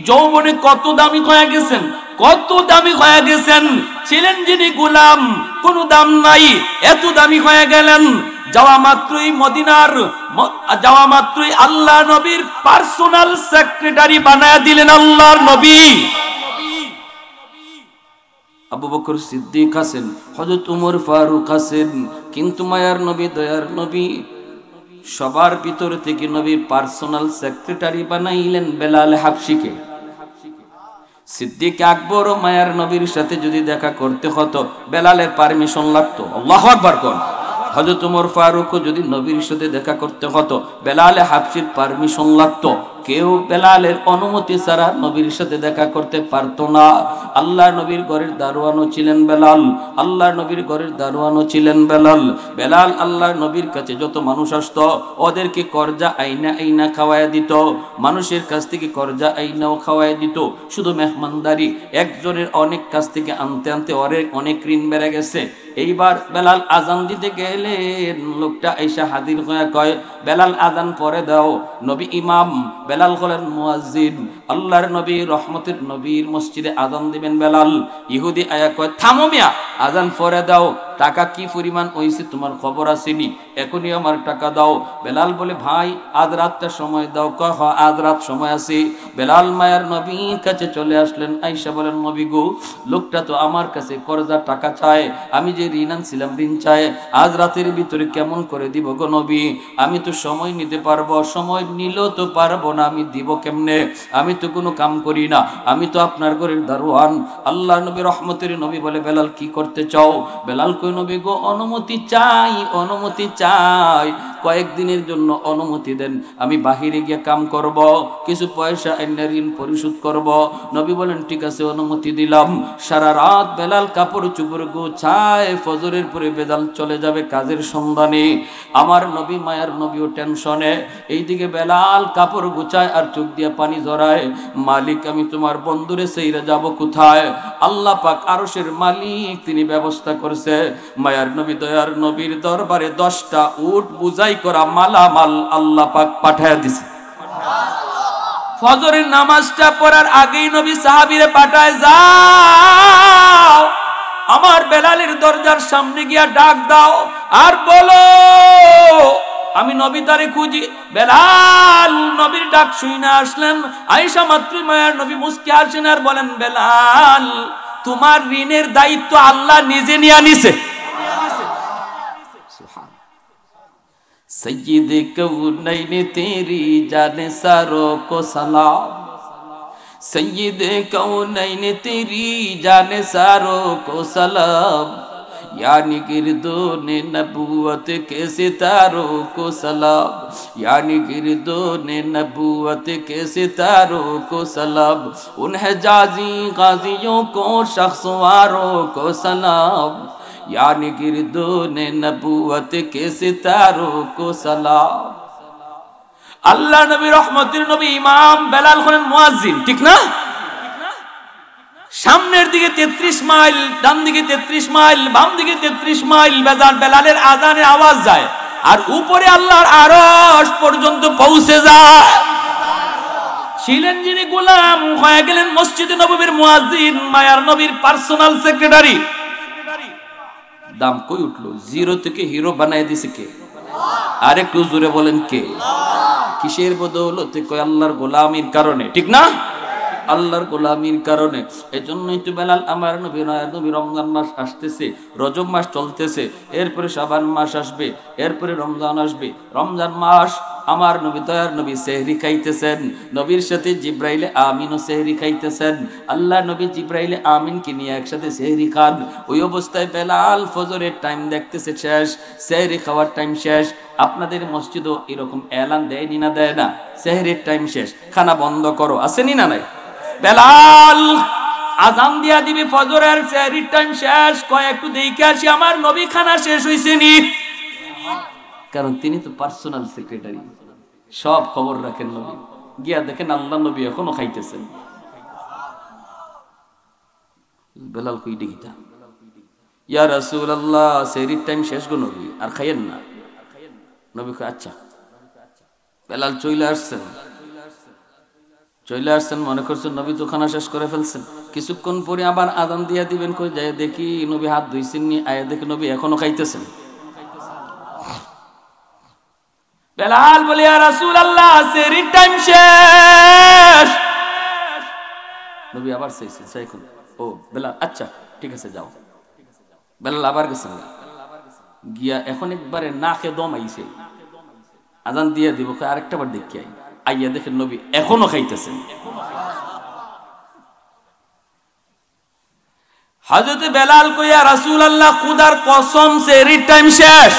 যৌবনে কত দামি হয়ে গেছেন, কত দামি হয়ে গেছেন। ছিলেন যিনি গোলাম, কোনো দাম নাই, এত দামি হয়ে গেলেন। যাওয়া মাত্রই মদিনার, যাওয়া মাত্রই আল্লাহ নবীর পার্সোনাল সেক্রেটারি বানায়া দিলেন আল্লাহর নবী। আবু বকর সিদ্দিক আছেন, হযরত উমর ফারুক আছেন, কিন্তু মায়ার নবী, দয়ার নবী সবার ভিতর থেকে নবীর পার্সোনাল সেক্রেটারি বানাইলেন বেলাল হাবশীকে। সিদ্দিক আকবর ও মায়ার নবীর সাথে যদি দেখা করতে হতো, বেলালের পারমিশন লাগতো। আল্লাহু আকবার কোন। হযরত উমর ফারুকও যদি নবীর সাথে দেখা করতে হতো, বেলাল হাবশীর পারমিশন লাগতো। কেউ বেলালের অনুমতি ছাড়া নবীর সাথে দেখা করতে পারতো না। আল্লাহ নবীর ঘরের দারোয়ানও ছিলেন বেলাল, আল্লাহ নবীর ঘরের দারোয়ানও ছিলেন বেলাল। বেলাল আল্লাহ নবীর কাছে যত মানুষ আসতো, ওদেরকে কর্জা আইনা আইনা খাওয়ায় দিত, মানুষের কাছ থেকে কর্জা আইনাও খাওয়ায় দিত। শুধু মেহমানদারি একজনের অনেক কাছ থেকে আনতে আনতে অনেক ঋণ বেড়ে গেছে। এইবার বেলাল আজান দিতে গেলেন, লোকটা এসে হাজির হয়ে কয়, বেলাল আজান পরে দাও। নবী ইমাম, বেলাল হলেন মুয়াজ্জিন। আল্লাহর নবী রহমতের নবীর মসজিদে আজান দিবেন বেলাল। ইহুদি আয়া কয়, থামো মিয়া, আজান পরে দাও। টাকা কি পরিমাণ হইছে তোমার খবর আসেনি, এখনই আমার টাকা দাও। বেলাল বলে, ভাই আজ রাতটা সময় দাও। কয় হ, আজ রাত সময় আছে। বেলাল মায়ার নবীর কাছে চলে আসলেন। আয়েশা বলেন, নবী গো, লোকটা তো আমার কাছে কর্জা টাকা চায়, আমি যে ঋণ আনছিলাম ঋণ চায়, আজ রাতের ভিতরে কেমন করে দিব গো নবী? আমি তো সময় নিতে পারবো, সময় নিলেও তো পারবো না, আমি দিব কেমনে? আমি তো কোনো কাম করি না, আমি তো আপনার ঘরের দারোয়ান। আল্লাহ নবী রহমতের নবী বলে, বেলাল কি করতে চাও? বেলাল কই, নবী গো, অনুমতি চাই, অনুমতি চাই, কয়েকদিনের জন্য অনুমতি দেন, আমি বাহিরে গিয়ে কাম করব, কিছু পয়সা এনে ঋণ পরিশোধ করব। নবী বলেন, ঠিক আছে, অনুমতি দিলাম। সারা রাত বেলাল কাপড় চুপড় গোছায়, ফজরের পরে বেলাল চলে যাবে কাজের সন্ধানে। আমার নবী মায়ার নবীও টেনশনে, এইদিকে বেলাল কাপড় গোছায় আর চোখ দিয়ে পানি ঝরায়। মালিক, আমি তোমার বন্ধুরে সেইরা যাব কোথায়? আল্লাহ পাক আরশের মালিক, তিনি ব্যবস্থা করছে। মায়ার নবী দয়ার নবীর দরবারে 10টা উট বুঝাই করা মালামাল আল্লাহ পাক পাঠায় দিছে। ফজরের নামাজটা পড়ার আগেই নবী সাহাবীরে পাঠায়, যাও আমার বেলালের দরজার সামনে গিয়া ডাক দাও আর বলো আমি নবী তারে খুঁজি। বেলাল নবীর ডাক শুনে আসলেন। আয়েশা মাত্র মায়ার নবী মুস্কি আসেন আর বলেন, বেলাল, তোমার ঋণের দায়িত্ব আল্লাহ নিজে নিয়ে নিছে। सैयद कौनैन तेरी जाने सारों को सलाम, सैयद कौनैन तेरी जाने सारों को सलाम, यानी गिरदों ने नबूवत के सितारों को सलाम, यानी गिरदों ने नबूवत के सितारों को सलाम, उन हिजाज़ी गाज़ियों को शख्सवारों को सलाम, यानी गिरदों ने नबूवत के सितारों को सलाम। আল্লাহ নবী রহমতের নবী ইমাম, বেলাল হলেন মুয়াজ্জিন, ঠিক না? সামনের দিকে 33 মাইল, ডান দিকে 33 মাইল, বাম দিকে 33 মাইল বেলালের আজানের আওয়াজ যায়, আর উপরে আল্লাহর আরশ পর্যন্ত পৌঁছে যায়। ছিলেন যিনি গোলাম, হয়ে গেলেন মসজিদে নববীর মুয়াজ্জিন, মায়ার নবীর পার্সোনাল সেক্রেটারি। দাম কই উঠলো? জিরো থেকে হিরো বানায় দিছে কে? আর একটু জোরে বলেন কে? কিসের বদৌলতে? কই আল্লাহর গোলামির কারণে, ঠিক না? আল্লাহর গোলামির কারণে। এই জন্যই তো বেলাল আমার নবী, নবী রমজান মাস আসতেছে, রজব মাস চলতেছে, এরপরে শাবান মাস আসবে, এরপরে রমজান আসবে। রমজান মাস আমার নবী দয়ার নবী সেহরি খাইতেছেন, নবীর সাথে জিব্রাইলে আমিনও সেহরি খাইতেছেন। আল্লাহ নবী জিব্রাইলে আমিনকে নিয়ে একসাথে সেহরি খান। ওই অবস্থায় বেলাল ফজরের টাইম দেখতেছে শেষ, সেহরি খাওয়ার টাইম শেষ। আপনাদের মসজিদও এরকম এলান দেয়নি না দেয় না? সেহরির টাইম শেষ, খানা বন্ধ করো, আসেনি না নাই? বেলাল আজান দিয়া দিবে, ফজরের সেহরির টাইম শেষ, কয় একটু দেখে আসি আমার নবী খানা শেষ হইছে নি। কারণ তিনি তো পার্সোনাল সেক্রেটারি, সব খবর রাখেন নবী। গিয়া দেখেন আল্লাহ নবী এখনো খাইতেছেন। বেলাল কই দেখিতা, ইয়া রাসূলুল্লাহ, সেহরির টাইম শেষ গো নবী, আর খাইয়েন না। নবী কয় আচ্ছা। বেলাল চলে আসছেন, মনে করছেন নবী তো খানা শেষ করে ফেলছেন। কিছুক্ষণ পরে আবার আজান দিয়া দিবেন, কই যায় দেখি নবী হাত ধুইছেন নি, আয়া দেখি নবী এখনো খাইতেছেন। বেলাল বলে, ইয়া রাসূলুল্লাহ, সেহরির টাইম শেষ। নবী আবার চাইছেন, চাইকুন। ও বেলাল, আচ্ছা ঠিক আছে যাও। বেলাল আবার গেছেন, গিয়া এখন একবারে নাকে দম আইছে, আজান দিয়ে দিব, আরেকটা বার দেখি আই। আইয়া দেখেন নবী এখনো খাইতেছেন। হযরত বেলাল কইয়া, রাসূলুল্লাহ, খুদার কসম সেহরির টাইম শেষ।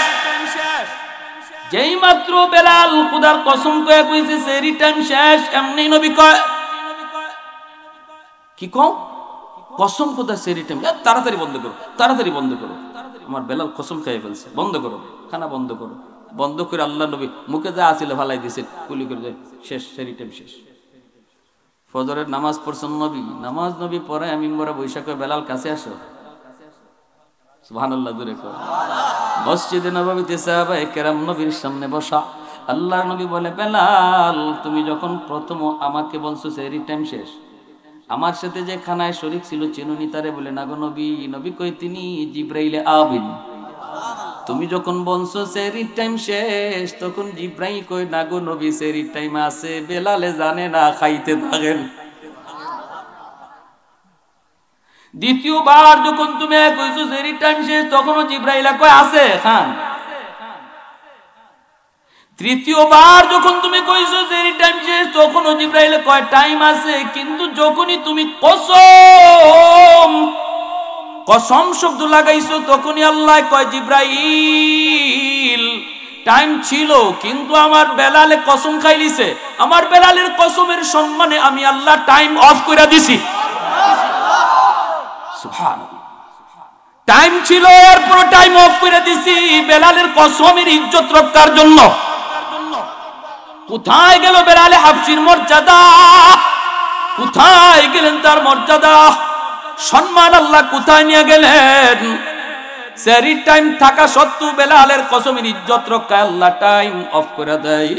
যেই মাত্র বেলাল খুদার কসম কয়ে কইছে সেহরির টাইম শেষ, এমনি নবী কয়, কি কও? কসম খোদা সেহরির টাইম, তাড়াতাড়ি বন্ধ করো, তাড়াতাড়ি বন্ধ করো। আমার বেলাল কসম খেয়ে ফেলছে, বন্ধ করো, খানা বন্ধ করো। বন্ধ করে আল্লাহ নবী মুখে যা আছিল ফালাই দিয়েছেন, কুলি করে যায়, শেষ, সেহরির টাইম শেষ। ফজরের নামাজ পড়ছেন নবী, নামাজ নবী পরে মিম্বরে বৈশাখ, বেলাল কাছে আসো, সুবহানাল্লাহ জোরে কর। মসজিদে নববীতে সাহাবায়ে কেরাম নবীর সামনে বসা। আল্লাহর নবী বলে, বেলাল তুমি যখন প্রথম আমাকে বলছো সেহরি টাইম শেষ, আমার সাথে যে খানায় শরীক ছিল চিনুনি তারে? বলে না গো নবী। নবী কই, তিনি জিব্রাইলে আমিন। তুমি যখন বলছো সেহরির টাইম শেষ, তখন জিব্রাইল কই, না গো নবী সেহরির টাইম আছে, বেলালে জানে না, খাইতে থাকেন। দ্বিতীয়বার যখন তুমি কইছো সেহরির টাইম শেষ, তখনও জিব্রাইল কয় আছে, খান। তৃতীয়বার যখন তুমি কইছো সেহরির টাইম শেষ, তখনও জিব্রাইল কয় টাইম আছে। কিন্তু যখনই তুমি কসম শব্দ লাগাইছো, তখনই আল্লাহ কয়, জিব্রাইল টাইম ছিল, কিন্তু আমার বেলালে কসম খাইলিছে, আমার বেলালের কসমের সম্মানে আমি আল্লাহ টাইম অফ করে দিছি। সুবহানাল্লাহ। টাইম ছিল, এরপর টাইম অফ করে দিছি বেলালের কসমের ইজ্জত রক্ষার জন্য। কোথায় গেল বেলালে হাবশির মর্যাদা? কোথায় গেলেন তার মর্যাদা, সম্মান? আল্লাহ কোথায় নিয়ে গেলেন? সেহরির টাইম থাকা সত্ত্বেও বেলালের কসমের ইজ্জত রক্ষায় আল্লাহ টাইম অফ করে দেয়।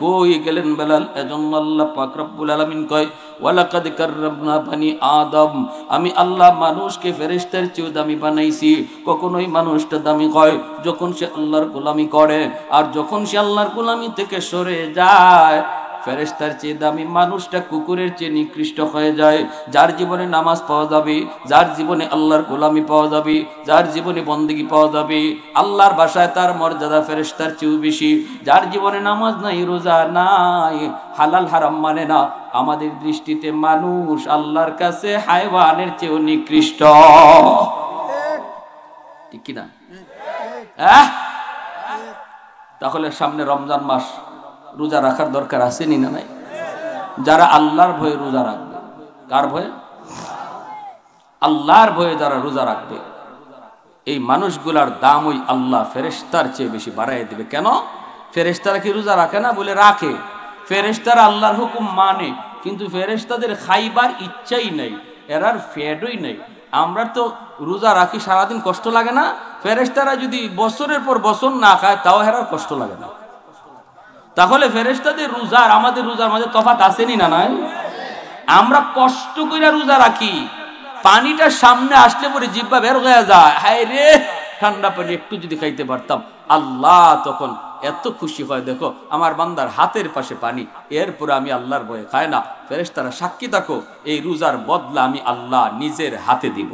কই গেলেন বেলাল? এজন্য আল্লাহ পাক রব্বুল আলামিন কয়, ওয়ালাকাদ কাররামনা বানি আদম, আমি আল্লাহ মানুষকে ফেরেশতার চেয়েও দামি বানাইছি। কখনোই মানুষটা দামি হয় যখন সে আল্লাহর গোলামি করে, আর যখন সে আল্লাহর গোলামি থেকে সরে যায়, ফেরেশতার চেয়ে দামি মানুষটা কুকুরের চেয়ে নিকৃষ্ট হয়ে যায়। যার জীবনে নামাজ পাওয়া যাবে, যার জীবনে আল্লাহর গোলামি পাওয়া যাবে, যার জীবনে বন্দেগী পাওয়া যাবে, আল্লাহর ভাষায় তার মর্যাদা ফেরেশতার চেয়েও বেশি। যার জীবনে নামাজ নাই, রোজা নাই, হালাল হারাম মানে না, আমাদের দৃষ্টিতে মানুষ আল্লাহর কাছে হায়ওয়ানের চেয়েও নিকৃষ্ট। ঠিক কিনা? তাহলে সামনে রমজান মাস, রোজা রাখার দরকার আছে নি না নাই? যারা আল্লাহর ভয়ে রোজা রাখবে, কার ভয়ে? আল্লাহর ভয়ে যারা রোজা রাখবে, এই মানুষগুলার দাম ওই আল্লাহ ফেরেশতার চেয়ে বেশি বাড়াই দিবে। কেন? ফেরেশতারা কি রোজা রাখে না? বলে রাখে। ফেরেশতারা আল্লাহর হুকুম মানে, কিন্তু ফেরেশতাদের খাইবার ইচ্ছাই নাই, এরার ফেডই নাই। আমরা তো রোজা রাখি, সারাদিন কষ্ট লাগে না? ফেরেশতারা যদি বছরের পর বছর না খায়, তাও এরার কষ্ট লাগে না। তাহলে ফেরেশতাদের রোজার আমাদের রোজার মাঝে তফাৎ আসেনি না নাই? আমরা কষ্ট করে রোজা রাখি, পানিটা সামনে আসলে পরে জিহ্বা বের হয়ে যায়, হায় রে ঠান্ডা পানি একটু যদি খাইতে পারতাম। আল্লাহ তখন এত খুশি হয়, দেখো আমার বান্দার হাতের পাশে পানি, এরপরে আমি আল্লাহর ভয়ে খায় না। ফেরেশতারা সাক্ষী থাকো, এই রোজার বদলা আমি আল্লাহ নিজের হাতে দিব।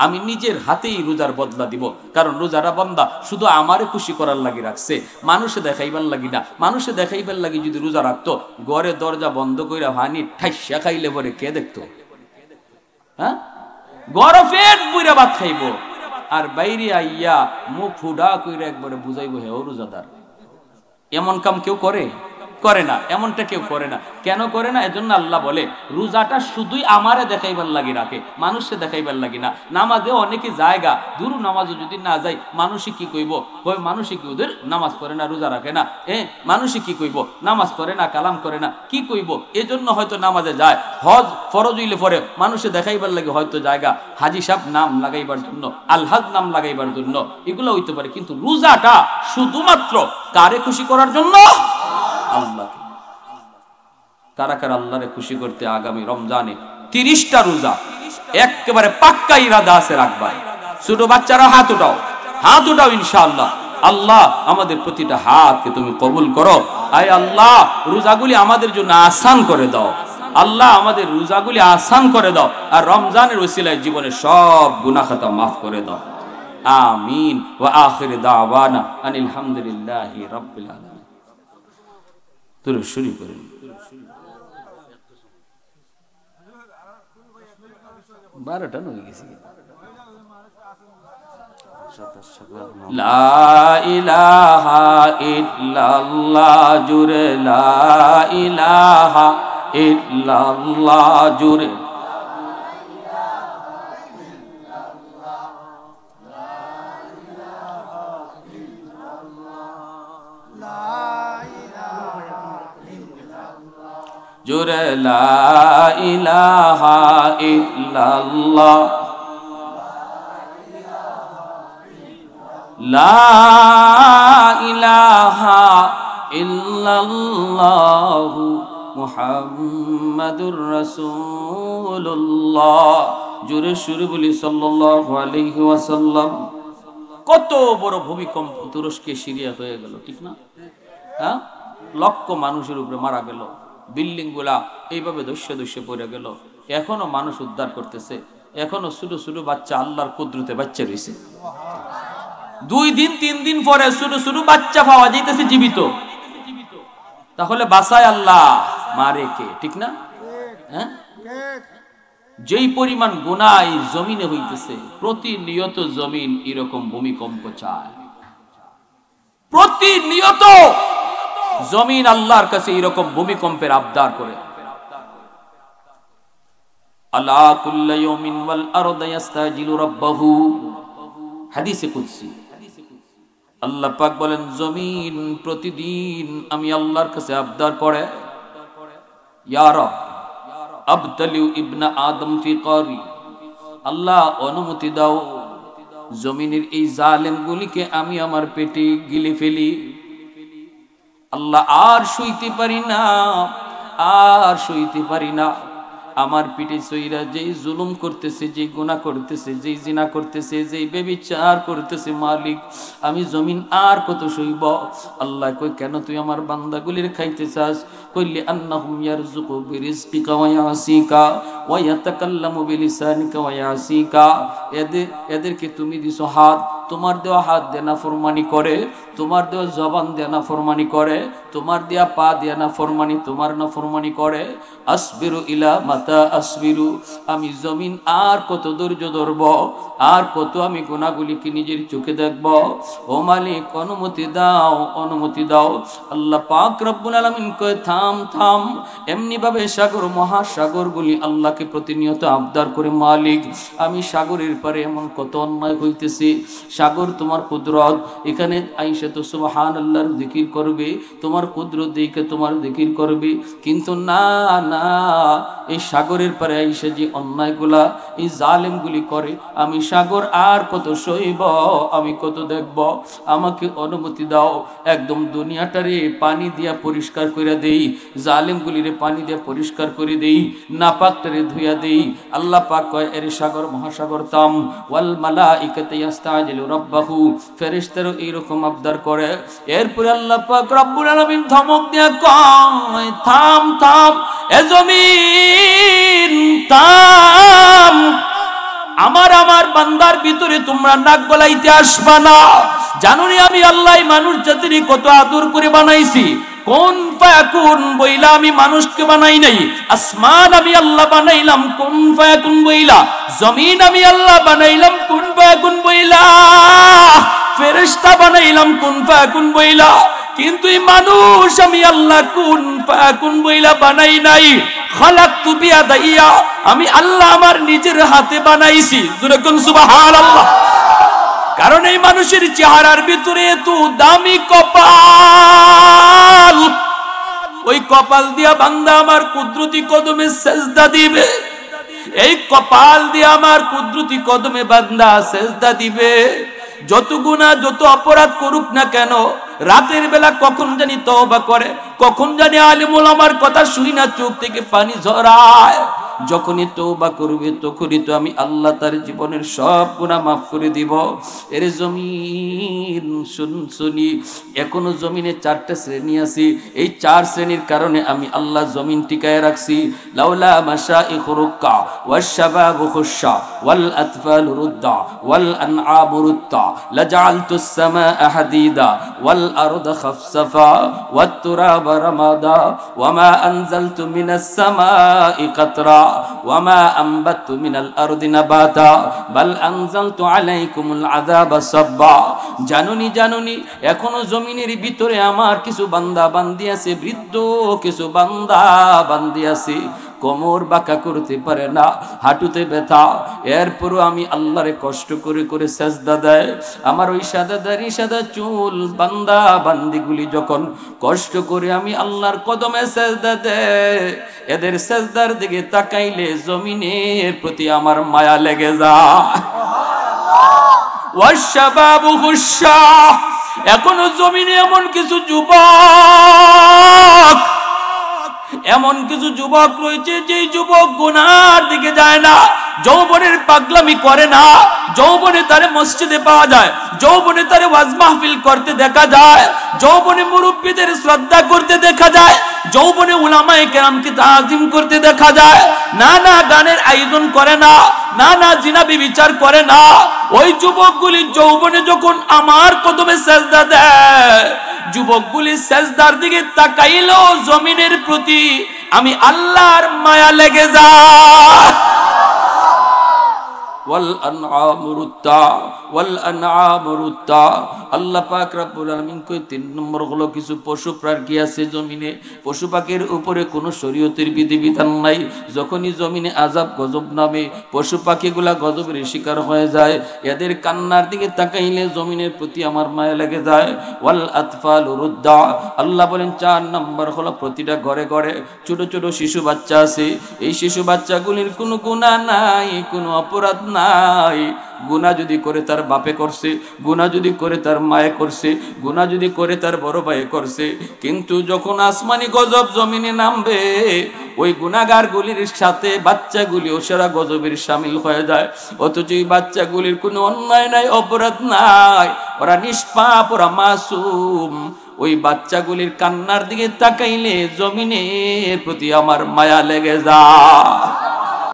আমি নিজের হাতেই রোজার বদলা দিব। কারণ রোজারা বান্দা শুধু আমারে খুশি করার লাগি রাখছে, মানুষে দেখাইবার লাগি না। মানুষে দেখাইবার লাগি যদি রোজা রাখতো, ঘরে দরজা বন্ধ কইরা ভানি ঠাইসা খাইলে পরে কে দেখতো? হ্যাঁ, গড় পেট বুইরা ভাত খাইব, আর বাইরে আইয়া মুখ ফুডা কইরা একবারে বুঝাইব হে ও রোজাদার। এমন কাম কেউ করে? করে না। এমনটা কেউ করে না। কেন করে না? এজন্য আল্লাহ বলে রোজাটা শুধুই আমারে দেখাইবার লাগি রাখে, মানুষে দেখাইবার লাগি না। নামাজে অনেকে জায়গা দূর, নামাজও যদি না যায়, মানুষে কি কইব? মানুষে কি ওদের নামাজ পড়ে না, রোজা রাখে না, মানুষে কি কইব? নামাজ পড়ে না, কালাম করে না, কি কইব? এজন্য হয়তো নামাজে যায়। হজ ফরজ হইলে পরে মানুষে দেখাইবার লাগে হয়তো জায়গা, হাজি সাহেব নাম লাগাইবার জন্য, আলহাজ নাম লাগাইবার জন্য, এগুলো হইতে পারে। কিন্তু রোজাটা শুধুমাত্র কারে খুশি করার জন্য? আল্লাহকে। কারা কারা আল্লাহরে খুশি করতে আগামী রমজানে 30টা রোজা একেবারে পাক্কা ইরাদা আছে রাখবা? ছোট বাচ্চারা হাত উঠাও, হাত উঠাও ইনশাআল্লাহ। আল্লাহ আমাদের প্রতিটা হাতকে তুমি কবুল করো। আয় আল্লাহ রোজাগুলি আমাদের জন্য আসান করে দাও। আল্লাহ আমাদের রোজাগুলি আসান করে দাও, আর রমজানের ওসিলায় জীবনের সব গুনাহ খাতা মাফ করে দাও। আমিন। ওয়া আখির দাওয়ানা আনিল হামদুলিল্লাহি রাব্বিল আলামিন। তুলে শুরু করেন। বারোটা হয়ে গেছে। লা ইলাহা ইল্লাল্লাহ জুরে, লা ইলাহা ইল্লাল্লাহ জুরে, জোরে লা ইলাহা ইল্লাল্লাহ, লা ইলাহা ইল্লাল্লাহু মুহাম্মাদুর রাসূলুল্লাহ। জোরে সুরে বলি সাল্লাল্লাহু আলাইহি ওয়াসাল্লাম। কত বড় ভূমিকম্প তুরস্কে সিরিয়া হয়ে গেল, ঠিক না? হ্যাঁ, লক্ষ মানুষের উপরে মারা গেল, বিল্ডিং গুলা এইভাবে দস্যে পড়ে গেল। এখনো মানুষ উদ্ধার করতেছে, এখনো ছোট ছোট বাচ্চা আল্লাহর কুদরতে বাচ্চা রয়েছে। 2 দিন 3 দিন পরে ছোট ছোট বাচ্চা পাওয়া যাইতেছে জীবিত। তাহলে বাঁচায় আল্লাহ, মারে কে? ঠিক না? হ্যাঁ, যেই পরিমাণ গুনাহ এই জমিনে হইতেছে, প্রতিনিয়ত জমিন এরকম ভূমিকম্প চায়। প্রতিনিয়ত জমিন আল্লাহর কাছে এরকম ভূমিকম্পের আবদার করে। আলা কুল্লা ইয়াউমিন ওয়াল আরদু ইস্তাজিলু রাব্বাহু, হাদিসে কুদসি। আল্লাহ পাক বলেন, জমিন প্রতিদিন আমি আল্লাহর কাছে আবদার করে, ইয়া রব আবতালিউ ইবনা আদম ফি কারি, আল্লাহ অনুমতি দাও জমিনের এই জালেম গুলিকে আমি আমার পেটে গিলে ফেলি। আল্লাহ আর সইতে পারি না, আর সইতে পারি না। আমার পিঠে সইরা যেই জুলুম করতেছে, যেই গুনাহ করতেছে, যেই জিনা করতেছে, যেই ব্যভিচার করতেছে, মালিক আমি জমিন আর কত সইব? আল্লাহ কই, কেন তুই আমার বান্দাগুলির খাইতে চাস? কইলি আন্নাহুম ইয়ারযুকু বিরিজকিকা ওয়া ইয়াসিকা ওয়া ইয়াতাকাল্লামু বিলিসানিকা ওয়া ইয়াসিকা। এদেরকে তুমি দিছো হাত, তোমার দেওয়া হাত দিয়ে নাফরমানি করে, তোমার দেওয়া জবান দিয়ে নাফরমানি করে, তোমার দেওয়া পা দিয়ে নাফরমানি, তোমার নাফরমানি করে। আসবিরু ইলা মাতা আসবিরু, আমি জমিন আর কত ধৈর্য ধরব, আর কত আমি গুনাহগুলিকে নিজের চোখে দেখব? ও মালিক অনুমতি দাও, অনুমতি দাও। আল্লাহ পাক রব্বুল আলামিন কয়, থাম থাম। এমনি ভাবে সাগর মহাসাগরগুলি আল্লাহকে প্রতিনিয়ত আবদার করে, মালিক আমি সাগরের পারে এমন কত অন্যায় হইতেছি, সাগর তোমার কুদরত, এখানে আইসা তো সুবহানাল্লাহর জিকির করবে, তোমার কুদরত দেখে তোমার জিকির করবে, কিন্তু না না, এই সাগরের পারে আইসা যে অন্যায়গুলা এই জালেমগুলি করে, আমি সাগর আর কত সইব, আমি কত দেখব? আমাকে অনুমতি দাও, একদম দুনিয়াটারে পানি দিয়া পরিষ্কার করে দেই, জালেমগুলিরে পানি দিয়া পরিষ্কার করে দেই, নাপাকটারে ধুইয়া দেই। আল্লাহ পাক কয়, এর সাগর মহাসাগর থাম। ওয়াল মালাইকাতু ইস্তাজিলু রাব্বাহু, ফেরেশতারা এইরকম আবদার করে। এরপরে আল্লাহ পাক রব্বুল আলামিন ধমক দিয়া কয়, থাম থাম, এ জমিন থাম। আমার বান্দার ভিতরে তোমরা নাক গলাইতে আসবা না। জানোনি আমি আল্লাহ মানুষ জাতির কত আদর করে বানাইছি। কোন ফায়াকুন বইলা আমি মানুষকে বানাই নাই। আসমান আমি আল্লাহ বানাইলাম কোন ফায়াকুন বইলা, জমিন আমি আল্লাহ বানাইলাম কোন ফায়াকুন বইলা, ফেরেশতা বানাইলাম কোন ফায়াকুন বইলা, কিন্তু এই মানুষ আমি আল্লাহ কোন ফায়াকুন বইলা বানাই নাই। খালাকতু বিয়াদাইয়া, আমি আল্লাহ আমার নিজের হাতে বানাইছি। জোরে কোন সুবহানাল্লাহ। কারণ এই মানুষের চেহারার ভিতরে এত দামি কপাল, ওই কপাল দিয়া বান্দা আমার কুদরতি কদমে সেজদা দিবে, এই কপাল দিয়া আমার কুদরতি কদমে বান্দা সেজদা দিবে। যত গুনাহ যত অপরাধ করুক না কেন, রাতের বেলা কখন জানি তওবা করে, কখন জানি আলেম ওলামার কথা শুনি না চোখ থেকে পানি ঝরায়। যখনই তওবা করবে তখনই তো আমি আল্লাহ তার জীবনের সব গুনাহ মাফ করে দিব। এর জমিন শুনি, এখনো জমিনে 4টা শ্রেণী আছে। এই 4 শ্রেণীর কারণে আমি আল্লাহ জমিন টিকায় রাখছি। লাউলা মাশাইখু রুক্কা ওয়াশ শাবাবু খুশা ওয়াল আতফালু রুদ্দা ওয়াল আনআমু রুত্তা লাজআলতুস সামাআ হাদিদা ওয়াল আরদা খাফসাফা ওয়াত তুরাবা রামাদা ওয়ামা আনজালতু মিনাস সামাই কাতরা ওয়ামা আনবাতু মিনাল আরদি নাবাতা বাল আনজালতু আলাইকুমুল আযাবা সাব্বা। জানুনি এখনো জমিনের ভিতরে আমার কিছু বান্দা বান্দি আছে, বৃদ্ধ কিছু বান্দা বান্দি আছে। কোমর বাঁকা করতে পারে না, হাঁটুতে ব্যথা, এরপরও আমি আল্লাহরে কষ্ট করে করে সেজদা দেয়। আমার ওই সাদা দাড়ি সাদা চুল বান্দা বান্দিগুলি যখন কষ্ট করে আমি আল্লাহর কদমে সেজদা দেয়, এদের সেজদার দিকে তাকাইলে জমিনের প্রতি আমার মায়া লেগে যায়। ওয়াশবাবু গুশা, এখনো জমিনে এমন কিছু যুবক, এমন কিছু যুবক রয়েছে যে যুবক গুনার দিকে যায় না, যৌবনের পাগলামি করে না, যৌবনে তারে মসজিদে পাওয়া যায়, যৌবনে তারে ওয়াজ মাহফিল করতে দেখা যায়, যৌবনে মুরব্বীদের শ্রদ্ধা করতে দেখা যায়, যৌবনে উলামায়ে কেরামকে তাজিম করতে দেখা যায়। না না গানের আয়োজন করে না, না না জিনা বিচার করে না। ওই যুবকগুলি যৌবনে যখন আমার কদমে সেজদা দেয়, যুবকগুলি সেজদার দিকে তাকাইলেও জমিনের প্রতি আমি আল্লাহর মায়া লেগে যায়। ওয়াল আনআমু রুত্তা, ওয়াল আনআমু রুত্তা। আল্লাহ পাক রব্বুল আলামিন কই 3 নম্বর হলো কিছু পশু প্রাণী আছে জমিনে, পশু পাখির উপরে কোনো শরীয়তের বিধিবিধান নাই। যখনই জমিনে আযাব গজব নামে, পশু পাখিগুলা গজবের শিকার হয়ে যায়, এদের কান্নার দিকে তাকাইলে জমিনের প্রতি আমার মায়া লেগে যায়। ওয়াল আতফালু রুদ্দা, আল্লাহ বলেন 4 নম্বর হলো প্রতিটা ঘরে ঘরে ছোট ছোট শিশু বাচ্চা আছে। এই শিশু বাচ্চাগুলির কোনো গুনাহ নাই, কোনো অপরাধ নাই। গুনাহ যদি করে তার বাপে করছে, গুনাহ যদি করে তার মায়ে করছে, গুনাহ যদি করে তার বড় ভাই করছে, কিন্তু যখন আসমানি গজব জমিনে নামবে, ওই গুনাহগারগুলির সাথে বাচ্চাগুলিও সেরা গজবের শামিল হয়ে যায়। অথচ এই বাচ্চাগুলির কোনো অন্যায় নাই, অপরাধ নাই, ওরা নিষ্পাপ, ওরা মাসুম। ওই বাচ্চাগুলির কান্নার দিকে তাকাইলে জমিনের প্রতি আমার মায়া লেগে যায়।